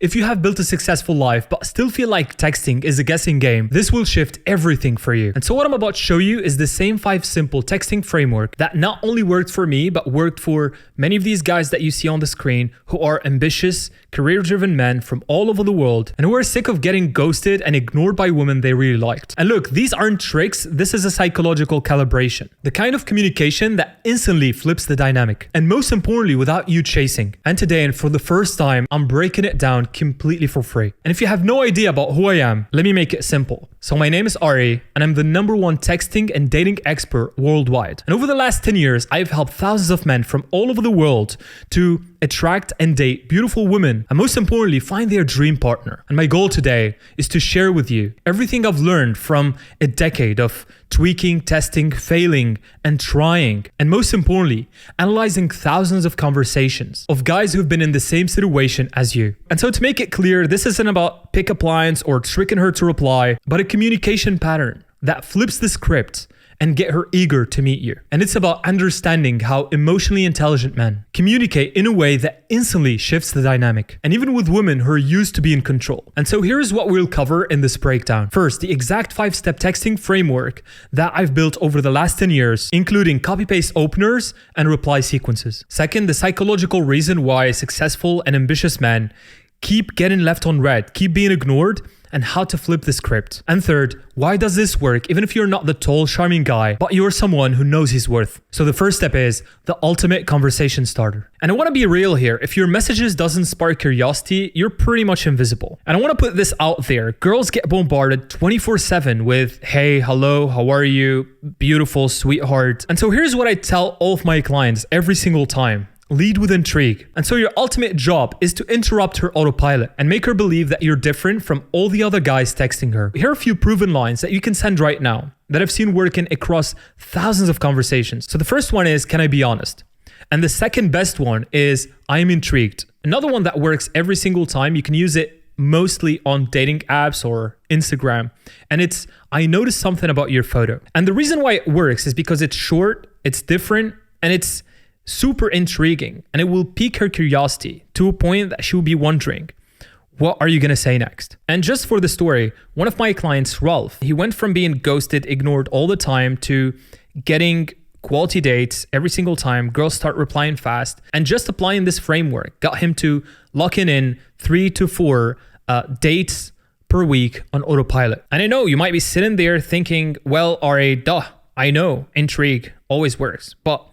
If you have built a successful life but still feel like texting is a guessing game, this will shift everything for you. And so what I'm about to show you is the same 5 simple texting framework that not only worked for me, but worked for many of these guys that you see on the screen who are ambitious, career-driven men from all over the world and who are sick of getting ghosted and ignored by women they really liked. And look, these aren't tricks, this is a psychological calibration. The kind of communication that instantly flips the dynamic. And most importantly, without you chasing. And today, and for the first time, I'm breaking it down completely for free. And if you have no idea about who I am, let me make it simple. So my name is Ari, and I'm the #1 texting and dating expert worldwide. And over the last 10 years, I've helped thousands of men from all over the world to attract and date beautiful women, and most importantly, find their dream partner. And my goal today is to share with you everything I've learned from a decade of tweaking, testing, failing, and trying. And most importantly, analyzing thousands of conversations of guys who've been in the same situation as you. And so to make it clear, this isn't about pick-up lines or tricking her to reply, but a communication pattern that flips the script and get her eager to meet you. And it's about understanding how emotionally intelligent men communicate in a way that instantly shifts the dynamic. And even with women who are used to be in control. And so here's what we'll cover in this breakdown. First, the exact 5-step texting framework that I've built over the last 10 years, including copy-paste openers and reply sequences. Second, the psychological reason why successful and ambitious men keep getting left on red, keep being ignored, and how to flip the script. And third, why does this work even if you're not the tall, charming guy, but you're someone who knows his worth? So the first step is the ultimate conversation starter. And I want to be real here. If your messages doesn't spark curiosity, you're pretty much invisible. And I want to put this out there. Girls get bombarded 24/7 with, hey, hello, how are you? Beautiful, sweetheart. And so here's what I tell all of my clients every single time. Lead with intrigue. And so your ultimate job is to interrupt her autopilot and make her believe that you're different from all the other guys texting her. Here are a few proven lines that you can send right now that I've seen working across thousands of conversations. So the first one is, can I be honest? And the second best one is, I am intrigued. Another one that works every single time, you can use it mostly on dating apps or Instagram. And it's, I noticed something about your photo. And the reason why it works is because it's short, it's different, and it's super intriguing, and it will pique her curiosity to a point that she will be wondering, what are you going to say next? And just for the story, one of my clients, Ralph, he went from being ghosted, ignored all the time to getting quality dates every single time. Girls start replying fast, and just applying this framework got him to locking in 3 to 4 dates per week on autopilot. And I know you might be sitting there thinking, well, Ari, duh, I know intrigue always works, but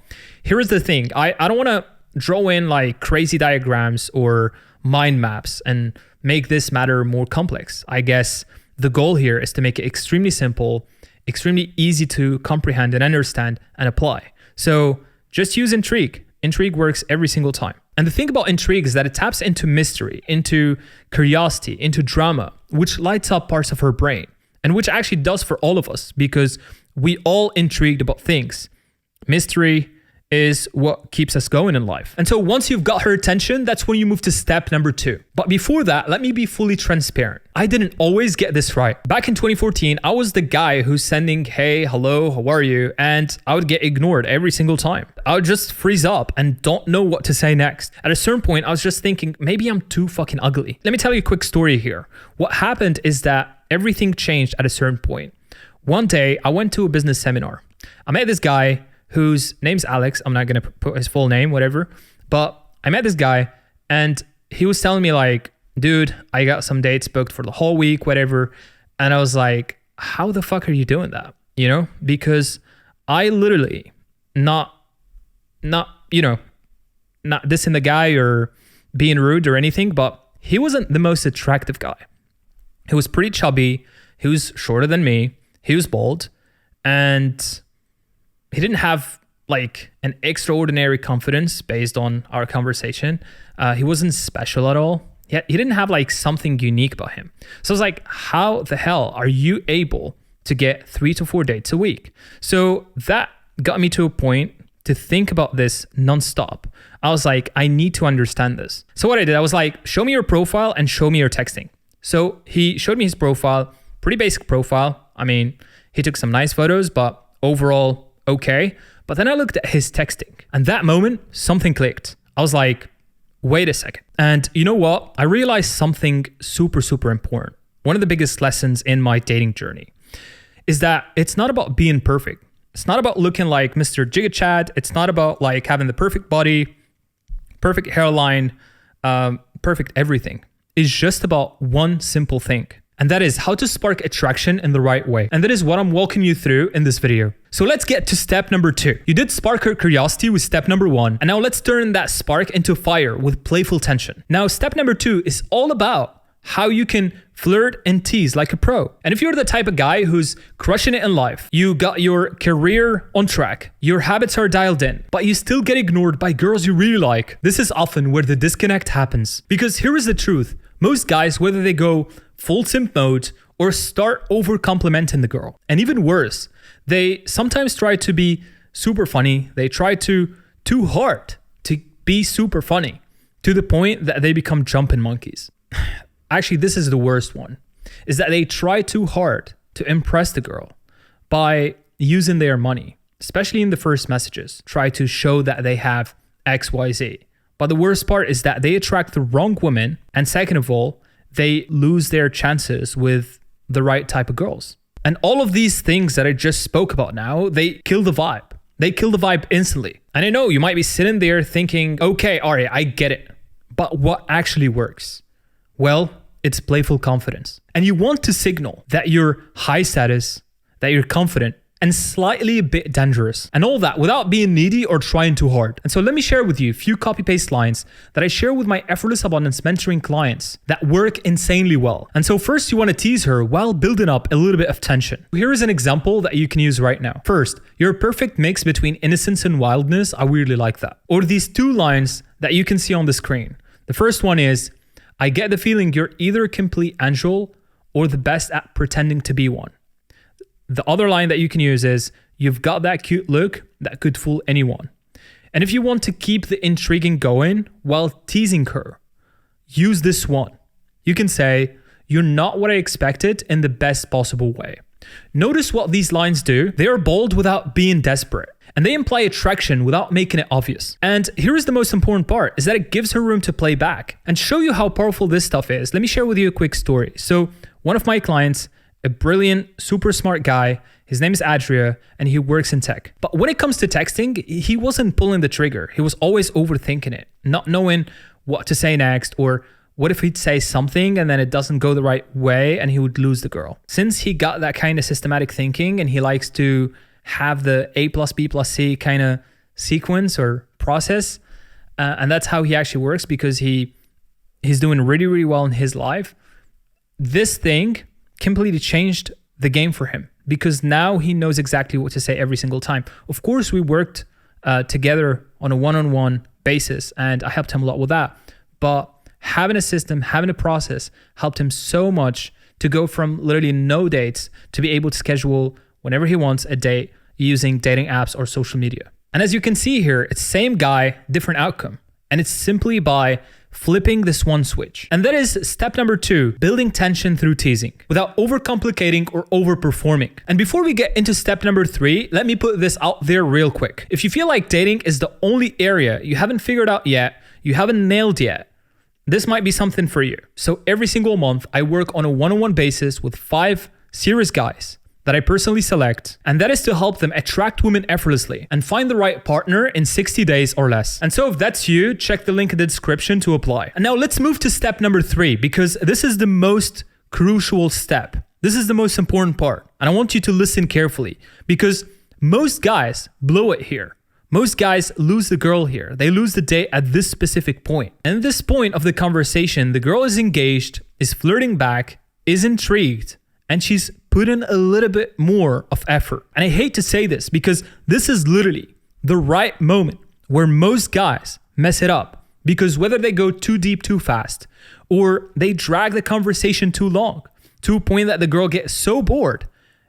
here is the thing. I don't want to draw in like crazy diagrams or mind maps and make this matter more complex. I guess the goal here is to make it extremely simple, extremely easy to comprehend and understand and apply. So just use intrigue. Intrigue works every single time. And the thing about intrigue is that it taps into mystery, into curiosity, into drama, which lights up parts of her brain, and which actually does for all of us because we all intrigued about things. Mystery is what keeps us going in life. And so once you've got her attention, that's when you move to step number 2. But before that, let me be fully transparent. I didn't always get this right. Back in 2014, I was the guy who's sending, hey, hello, how are you? And I would get ignored every single time. I would just freeze up and don't know what to say next. At a certain point, I was just thinking, maybe I'm too fucking ugly. Let me tell you a quick story here. What happened is that everything changed at a certain point. One day, I went to a business seminar. I met this guy whose name's Alex. I'm not going to put his full name, whatever. But I met this guy and he was telling me like, dude, I got some dates booked for the whole week, whatever. And I was like, how the fuck are you doing that? You know, because I literally not dissing the guy or being rude or anything, but he wasn't the most attractive guy. He was pretty chubby. He was shorter than me. He was bald. And he didn't have like an extraordinary confidence based on our conversation. He wasn't special at all. He didn't have like something unique about him. So I was like, how the hell are you able to get 3 to 4 dates a week? So that got me to a point to think about this nonstop. I was like, I need to understand this. So what I did, I was like, show me your profile and show me your texting. So he showed me his profile, pretty basic profile. I mean, he took some nice photos, but overall, okay. But then I looked at his texting, and that moment, something clicked. I was like, wait a second. And you know what? I realized something super, super important. One of the biggest lessons in my dating journey is that it's not about being perfect. It's not about looking like Mr. Giga Chad. It's not about like having the perfect body, perfect hairline, perfect everything. It's just about one simple thing. And that is how to spark attraction in the right way. And that is what I'm walking you through in this video. So let's get to step number 2. You did spark her curiosity with step number 1. And now let's turn that spark into fire with playful tension. Now, step number 2 is all about how you can flirt and tease like a pro. And if you're the type of guy who's crushing it in life, you got your career on track, your habits are dialed in, but you still get ignored by girls you really like, this is often where the disconnect happens. Because here is the truth. Most guys, whether they go full simp mode or start over complimenting the girl, and even worse, they sometimes try to be super funny. They try too hard to be super funny to the point that they become jumping monkeys. Actually, this is the worst one, is that they try too hard to impress the girl by using their money, especially in the first messages, try to show that they have XYZ. But the worst part is that they attract the wrong women. And second of all, they lose their chances with the right type of girls. And all of these things that I just spoke about now, they kill the vibe. They kill the vibe instantly. And I know you might be sitting there thinking, okay, all right, I get it. But what actually works? Well, it's playful confidence. And you want to signal that you're high status, that you're confident, and slightly a bit dangerous. And all that without being needy or trying too hard. And so let me share with you a few copy-paste lines that I share with my effortless abundance mentoring clients that work insanely well. And so first, you want to tease her while building up a little bit of tension. Here is an example that you can use right now. First, you're a perfect mix between innocence and wildness. I really like that. Or these 2 lines that you can see on the screen. The first one is, I get the feeling you're either a complete angel or the best at pretending to be one. The other line that you can use is, you've got that cute look that could fool anyone. And if you want to keep the intriguing going while teasing her, use this one. You can say, you're not what I expected in the best possible way. Notice what these lines do. They are bold without being desperate. And they imply attraction without making it obvious. And here is the most important part, is that it gives her room to play back. And show you how powerful this stuff is, let me share with you a quick story. So one of my clients, a brilliant, super smart guy, his name is Adria, and he works in tech. But when it comes to texting, he wasn't pulling the trigger. He was always overthinking it, not knowing what to say next, or what if he'd say something and then it doesn't go the right way and he would lose the girl. Since he got that kind of systematic thinking and he likes to have the A plus B plus C kind of sequence or process, and that's how he actually works because he's doing really, really well in his life. This thing completely changed the game for him because now he knows exactly what to say every single time. Of course, we worked together on a one-on-one basis and I helped him a lot with that. But having a system, having a process helped him so much to go from literally no dates to be able to schedule whenever he wants a date using dating apps or social media. And as you can see here, it's same guy, different outcome. And it's simply by flipping this one switch. And that is step number 2, building tension through teasing without overcomplicating or overperforming. And before we get into step number 3, let me put this out there real quick. If you feel like dating is the only area you haven't figured out yet, you haven't nailed yet, this might be something for you. So every single month, I work on a one-on-one basis with 5 serious guys that I personally select, and that is to help them attract women effortlessly and find the right partner in 60 days or less. And so if that's you, check the link in the description to apply. And now let's move to step number 3, because this is the most crucial step. This is the most important part. And I want you to listen carefully because most guys blow it here. Most guys lose the girl here. They lose the date at this specific point. And at this point of the conversation, the girl is engaged, is flirting back, is intrigued, and she's put in a little bit more of effort. And I hate to say this because this is literally the right moment where most guys mess it up, because whether they go too deep too fast or they drag the conversation too long to a point that the girl gets so bored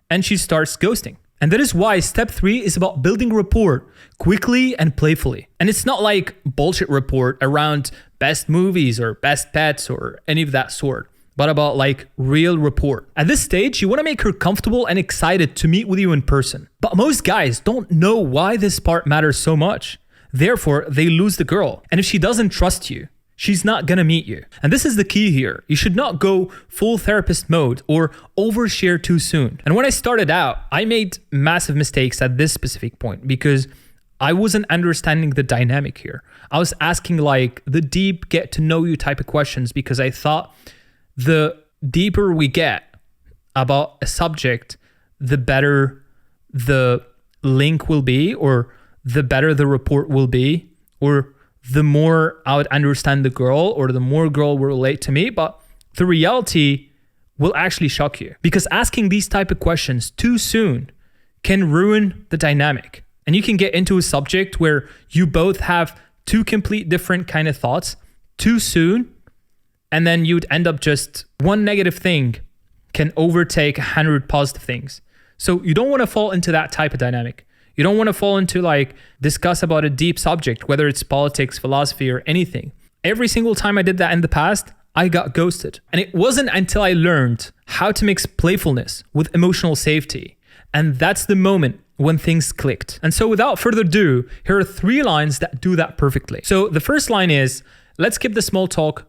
and she starts ghosting. And that is why step 3 is about building rapport quickly and playfully. And it's not like bullshit rapport around best movies or best pets or any of that sort, but about like real rapport. At this stage, you want to make her comfortable and excited to meet with you in person. But most guys don't know why this part matters so much. Therefore, they lose the girl. And if she doesn't trust you, she's not gonna meet you. And this is the key here. You should not go full therapist mode or overshare too soon. And when I started out, I made massive mistakes at this specific point because I wasn't understanding the dynamic here. I was asking like the deep get to know you type of questions because I thought the deeper we get about a subject, the better the link will be, or the better the rapport will be, or the more I would understand the girl, or the more girl will relate to me. But the reality will actually shock you, because asking these type of questions too soon can ruin the dynamic. And you can get into a subject where you both have two complete different kind of thoughts too soon, and then you'd end up just one negative thing can overtake 100 positive things. So you don't want to fall into that type of dynamic. You don't want to fall into like discuss about a deep subject, whether it's politics, philosophy, or anything. Every single time I did that in the past, I got ghosted. And it wasn't until I learned how to mix playfulness with emotional safety. And that's the moment when things clicked. And so without further ado, here are 3 lines that do that perfectly. So the first line is, let's skip the small talk.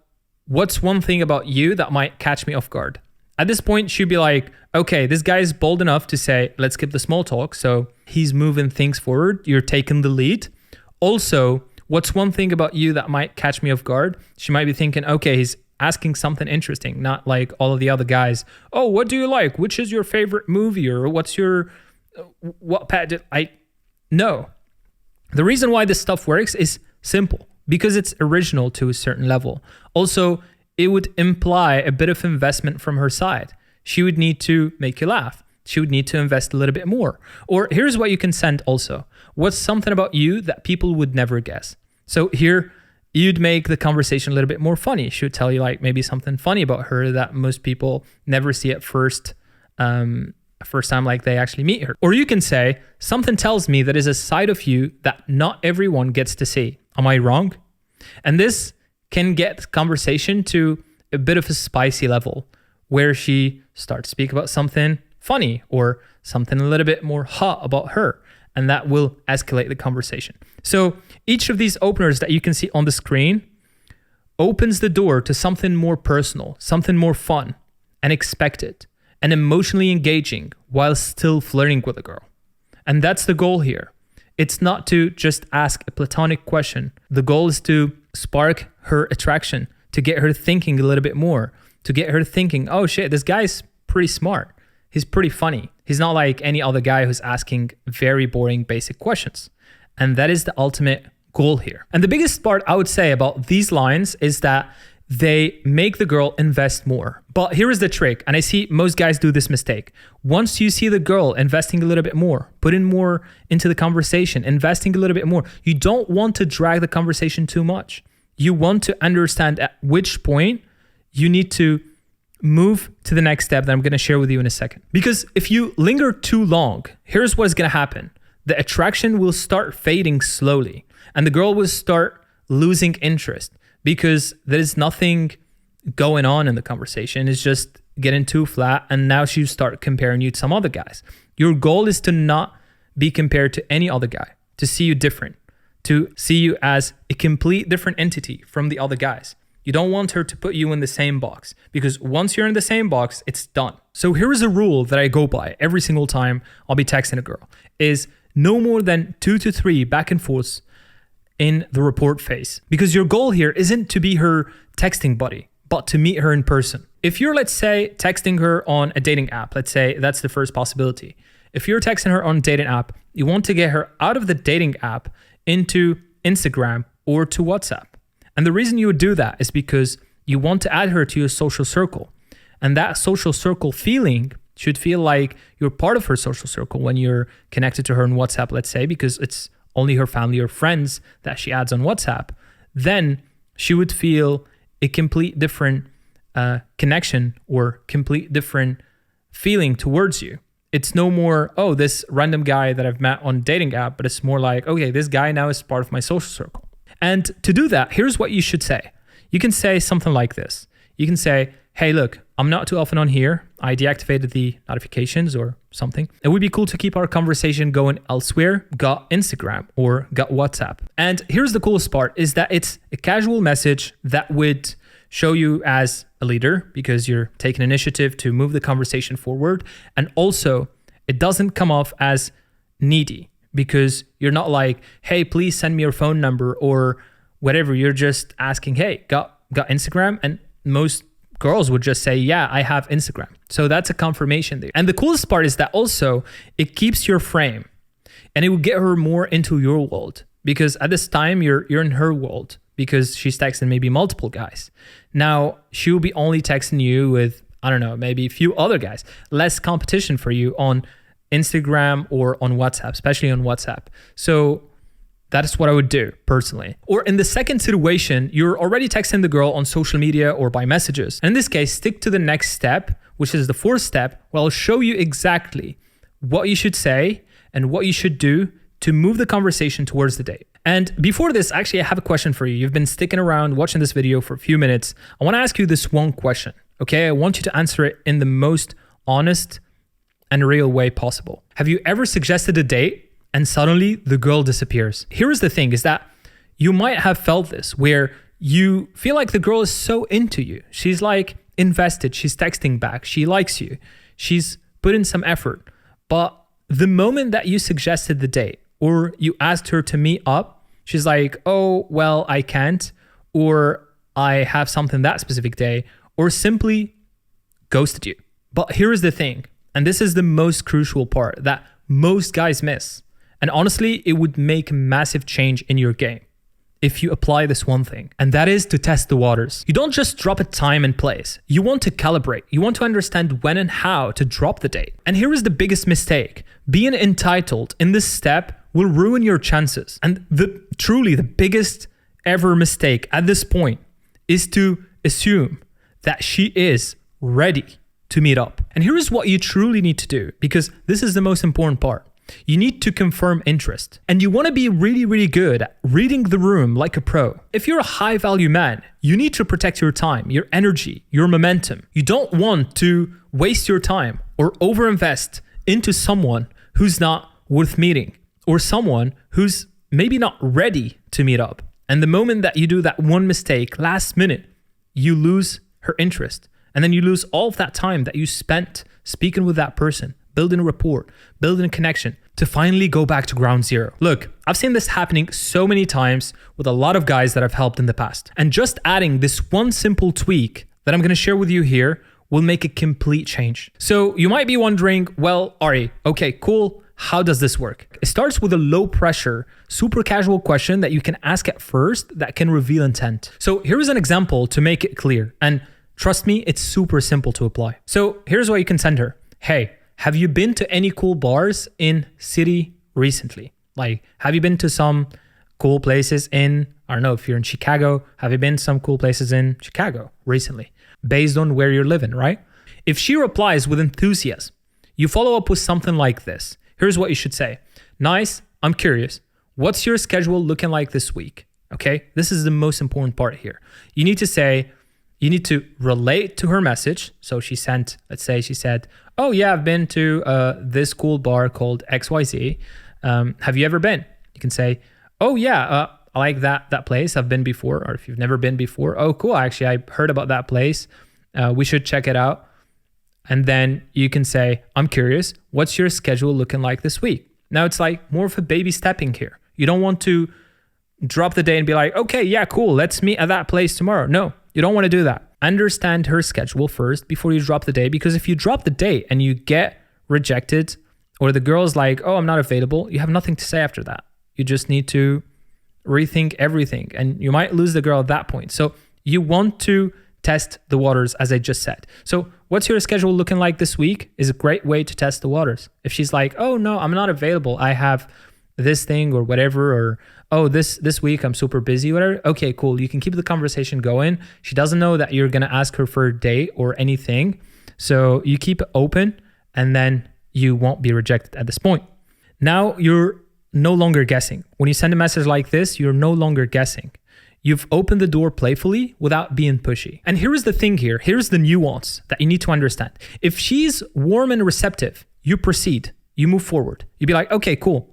What's one thing about you that might catch me off guard? At this point, she'd be like, okay, this guy is bold enough to say, let's skip the small talk. So he's moving things forward. You're taking the lead. Also, what's one thing about you that might catch me off guard? She might be thinking, okay, he's asking something interesting, not like all of the other guys. Oh, what do you like? Which is your favorite movie? Or what's your, what pet did I, no. The reason why this stuff works is simple, because it's original to a certain level. Also, it would imply a bit of investment from her side. She would need to make you laugh. She would need to invest a little bit more. Or here's what you can send also. What's something about you that people would never guess? So here, you'd make the conversation a little bit more funny. She would tell you like maybe something funny about her that most people never see at first time like they actually meet her. Or you can say, something tells me that is a side of you that not everyone gets to see. Am I wrong? And this can get conversation to a bit of a spicy level where she starts to speak about something funny or something a little bit more hot about her, and that will escalate the conversation. So each of these openers that you can see on the screen opens the door to something more personal, something more fun and expected and emotionally engaging while still flirting with a girl. And that's the goal here. It's not to just ask a platonic question. The goal is to spark her attraction, to get her thinking a little bit more, to get her thinking, oh shit, this guy's pretty smart. He's pretty funny. He's not like any other guy who's asking very boring basic questions. And that is the ultimate goal here. And the biggest part I would say about these lines is that they make the girl invest more. But here is the trick, and I see most guys do this mistake. Once you see the girl investing a little bit more, putting more into the conversation, investing a little bit more, you don't want to drag the conversation too much. You want to understand at which point you need to move to the next step that I'm going to share with you in a second. Because if you linger too long, here's what's going to happen. The attraction will start fading slowly, and the girl will start losing interest because there's nothing going on in the conversation. It's just getting too flat, and now she start comparing you to some other guys. Your goal is to not be compared to any other guy, to see you different, to see you as a complete different entity from the other guys. You don't want her to put you in the same box, because once you're in the same box, it's done. So here is a rule that I go by every single time I'll be texting a girl, is no more than 2 to 3 back and forths in the report phase. Because your goal here isn't to be her texting buddy, but to meet her in person. If you're, let's say, texting her on a dating app, let's say that's the first possibility. If you're texting her on a dating app, you want to get her out of the dating app into Instagram or to WhatsApp. And the reason you would do that is because you want to add her to your social circle. And that social circle feeling should feel like you're part of her social circle when you're connected to her on WhatsApp, let's say, because it's only her family or friends that she adds on WhatsApp. Then she would feel a complete different connection or complete different feeling towards you. It's no more, oh, this random guy that I've met on a dating app, but it's more like, okay, this guy now is part of my social circle. And to do that, here's what you should say. You can say something like this. You can say, hey, look, I'm not too often on here. I deactivated the notifications or something. It would be cool to keep our conversation going elsewhere. Got Instagram or got WhatsApp. And here's the coolest part is that it's a casual message that would show you as a leader because you're taking initiative to move the conversation forward. And also it doesn't come off as needy because you're not like, hey, please send me your phone number or whatever. You're just asking, hey, got Instagram? And most girls would just say, yeah, I have Instagram. So that's a confirmation there. And the coolest part is that also it keeps your frame and it will get her more into your world because at this time you're in her world because she's texting maybe multiple guys. Now she will be only texting you with, I don't know, maybe a few other guys, less competition for you on Instagram or on WhatsApp, especially on WhatsApp. So that's what I would do personally. Or in the second situation, you're already texting the girl on social media or by messages. In this case, stick to the next step, which is the fourth step, where I'll show you exactly what you should say and what you should do to move the conversation towards the date. And before this, actually, I have a question for you. You've been sticking around watching this video for a few minutes. I want to ask you this one question, okay? I want you to answer it in the most honest and real way possible. Have you ever suggested a date and suddenly the girl disappears? Here is the thing, is that you might have felt this, where you feel like the girl is so into you. She's like invested, she's texting back, she likes you, she's put in some effort. But the moment that you suggested the date or you asked her to meet up, she's like, oh, well, I can't, or I have something that specific day, or simply ghosted you. But here is the thing, and this is the most crucial part that most guys miss. And honestly, it would make a massive change in your game if you apply this one thing, and that is to test the waters. You don't just drop a time and place. You want to calibrate. You want to understand when and how to drop the date. And here is the biggest mistake. Being entitled in this step will ruin your chances. And truly the biggest ever mistake at this point is to assume that she is ready to meet up. And here is what you truly need to do, because this is the most important part. You need to confirm interest, and you want to be really, really good at reading the room like a pro. If you're a high value man, you need to protect your time, your energy, your momentum. You don't want to waste your time or overinvest into someone who's not worth meeting or someone who's maybe not ready to meet up. And the moment that you do that one mistake last minute, you lose her interest. And then you lose all of that time that you spent speaking with that person, building a rapport, building a connection to finally go back to ground zero. Look, I've seen this happening so many times with a lot of guys that I've helped in the past. And just adding this one simple tweak that I'm going to share with you here will make a complete change. So you might be wondering, well, Ari, okay, cool. How does this work? It starts with a low pressure, super casual question that you can ask at first that can reveal intent. So here's an example to make it clear. And trust me, it's super simple to apply. So here's what you can send her. Hey, have you been to any cool bars in city recently? Like, have you been to some cool places in, I don't know, if you're in Chicago, have you been to some cool places in Chicago recently? Based on where you're living, right? If she replies with enthusiasm, you follow up with something like this. Here's what you should say. Nice, I'm curious. What's your schedule looking like this week? Okay, this is the most important part here. You need to relate to her message. So she sent, let's say she said, oh yeah, I've been to this cool bar called XYZ. Have you ever been? You can say, oh yeah, I like that place. I've been before. Or if you've never been before, oh cool, actually I heard about that place. We should check it out. And then you can say, I'm curious, what's your schedule looking like this week? Now it's like more of a baby stepping here. You don't want to drop the day and be like, okay, yeah, cool, let's meet at that place tomorrow. No, you don't want to do that. Understand her schedule first before you drop the day, because if you drop the date and you get rejected or the girl's like, oh, I'm not available, you have nothing to say after that. You just need to rethink everything and you might lose the girl at that point. So you want to test the waters, as I just said. So what's your schedule looking like this week is a great way to test the waters. If she's like, oh no, I'm not available, I have this thing or whatever, or oh, this week I'm super busy, whatever. Okay, cool. You can keep the conversation going. She doesn't know that you're going to ask her for a date or anything. So you keep it open and then you won't be rejected at this point. Now you're no longer guessing. When you send a message like this, you're no longer guessing. You've opened the door playfully without being pushy. And here is the thing here. Here's the nuance that you need to understand. If she's warm and receptive, you proceed. You move forward. You'd be like, okay, cool.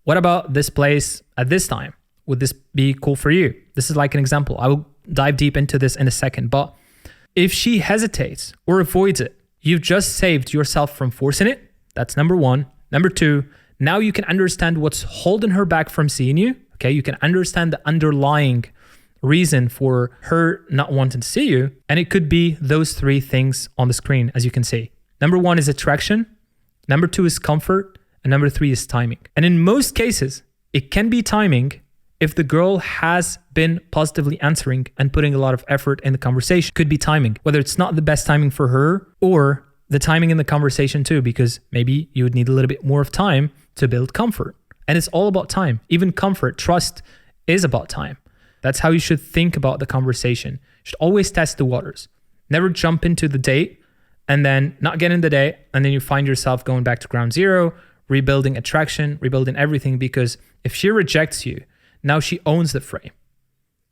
What about this place at this time? Would this be cool for you? This is like an example. I will dive deep into this in a second. But if she hesitates or avoids it, you've just saved yourself from forcing it. That's number one. Number two, now you can understand what's holding her back from seeing you. Okay, you can understand the underlying reason for her not wanting to see you. And it could be those three things on the screen, as you can see. Number one is attraction. Number two is comfort. And number three is timing. And in most cases, it can be timing if the girl has been positively answering and putting a lot of effort in the conversation. Could be timing, whether it's not the best timing for her or the timing in the conversation too, because maybe you would need a little bit more of time to build comfort. And it's all about time. Even comfort, trust is about time. That's how you should think about the conversation. You should always test the waters. Never jump into the date and then not get in the date. And then you find yourself going back to ground zero, rebuilding attraction, rebuilding everything. Because if she rejects you, now she owns the frame.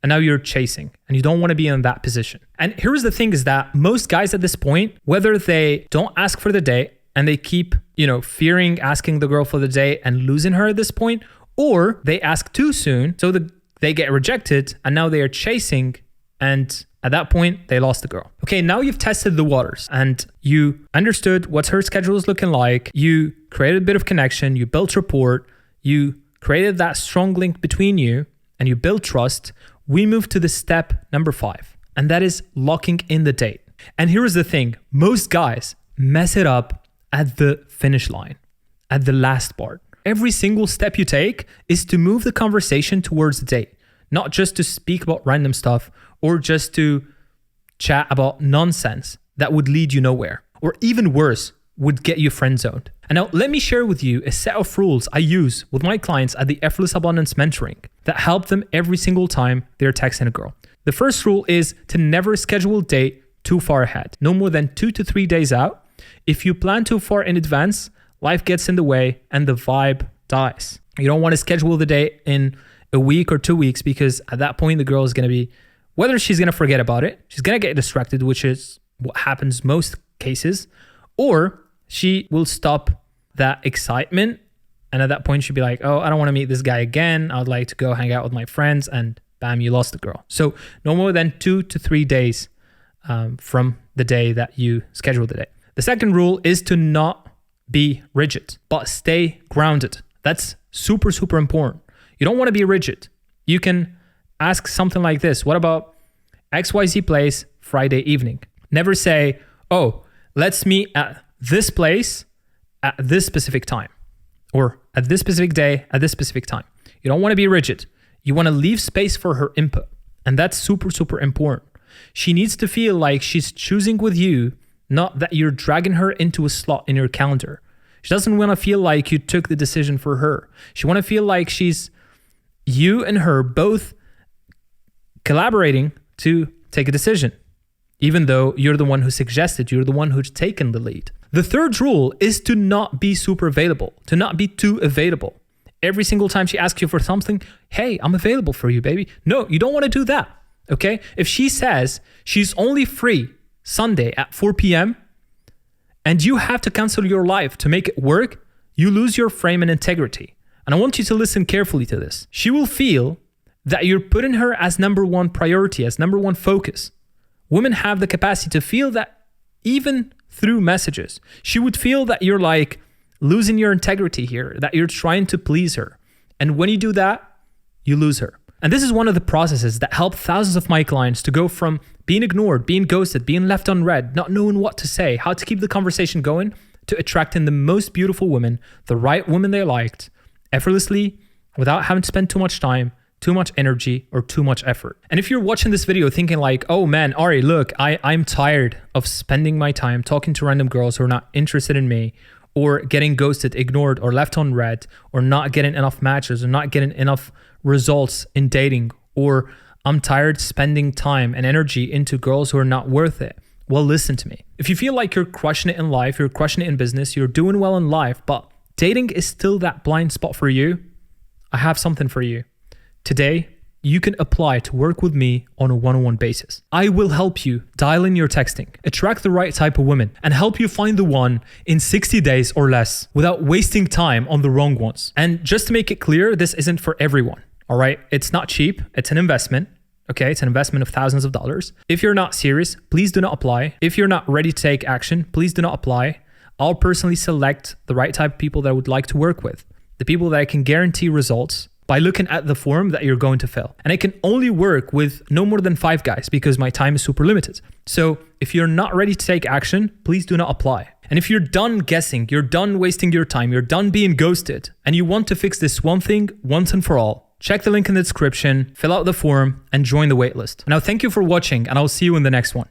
And now you're chasing and you don't want to be in that position. And here's the thing is that most guys at this point, whether they don't ask for the date and they keep, fearing asking the girl for the date and losing her at this point, or they ask too soon, so they get rejected and now they are chasing, and at that point they lost the girl. Okay, now you've tested the waters and you understood what her schedule is looking like. You created a bit of connection, you built rapport, you created that strong link between you, and you build trust. We move to the step number 5, and that is locking in the date. And here's the thing, most guys mess it up at the finish line, at the last part. Every single step you take is to move the conversation towards the date, not just to speak about random stuff or just to chat about nonsense that would lead you nowhere, or even worse, would get you friend zoned. And now let me share with you a set of rules I use with my clients at the Effortless Abundance Mentoring that help them every single time they're texting a girl. The first rule is to never schedule a date too far ahead, no more than 2 to 3 days out. If you plan too far in advance, life gets in the way and the vibe dies. You don't want to schedule the date in a week or 2 weeks, because at that point the girl is going to be, whether she's going to forget about it, she's going to get distracted, which is what happens most cases, or she will stop that excitement. And at that point she'll be like, oh, I don't want to meet this guy again. I'd like to go hang out with my friends, and bam, you lost the girl. So no more than 2 to 3 days from the day that you scheduled the date. The second rule is to not be rigid, but stay grounded. That's super, super important. You don't want to be rigid. You can ask something like this. What about XYZ place Friday evening? Never say, oh, let's meet at this place at this specific time, or at this specific day at this specific time. You don't want to be rigid. You want to leave space for her input. And that's super, super important. She needs to feel like she's choosing with you, not that you're dragging her into a slot in your calendar. She doesn't want to feel like you took the decision for her. She want to feel like you and her both collaborating to take a decision, even though you're the one who suggested, you're the one who's taken the lead. The third rule is to not be super available, to not be too available. Every single time she asks you for something, hey, I'm available for you, baby. No, you don't want to do that, okay? If she says she's only free Sunday at 4 p.m. and you have to cancel your life to make it work, you lose your frame and integrity. And I want you to listen carefully to this. She will feel that you're putting her as number one priority, as number one focus. Women have the capacity to feel that even through messages. She would feel that you're like losing your integrity here, that you're trying to please her. And when you do that, you lose her. And this is one of the processes that help thousands of my clients to go from being ignored, being ghosted, being left unread, not knowing what to say, how to keep the conversation going, to attracting the most beautiful woman, the right woman they liked, effortlessly, without having to spend too much time, too much energy, or too much effort. And if you're watching this video thinking like, oh man, Ari, look, I'm tired of spending my time talking to random girls who are not interested in me, or getting ghosted, ignored, or left on red, or not getting enough matches, or not getting enough results in dating, or I'm tired spending time and energy into girls who are not worth it. Well, listen to me. If you feel like you're crushing it in life, you're crushing it in business, you're doing well in life, but dating is still that blind spot for you, I have something for you. Today, you can apply to work with me on a one-on-one basis. I will help you dial in your texting, attract the right type of women, and help you find the one in 60 days or less without wasting time on the wrong ones. And just to make it clear, this isn't for everyone, all right? It's not cheap. It's an investment. Okay, it's an investment of thousands of dollars. If you're not serious, please do not apply. If you're not ready to take action, please do not apply. I'll personally select the right type of people that I would like to work with, the people that I can guarantee results by looking at the form that you're going to fill. And I can only work with no more than 5 guys because my time is super limited. So if you're not ready to take action, please do not apply. And if you're done guessing, you're done wasting your time, you're done being ghosted, and you want to fix this one thing once and for all, check the link in the description, fill out the form, and join the waitlist. Now, thank you for watching, and I'll see you in the next one.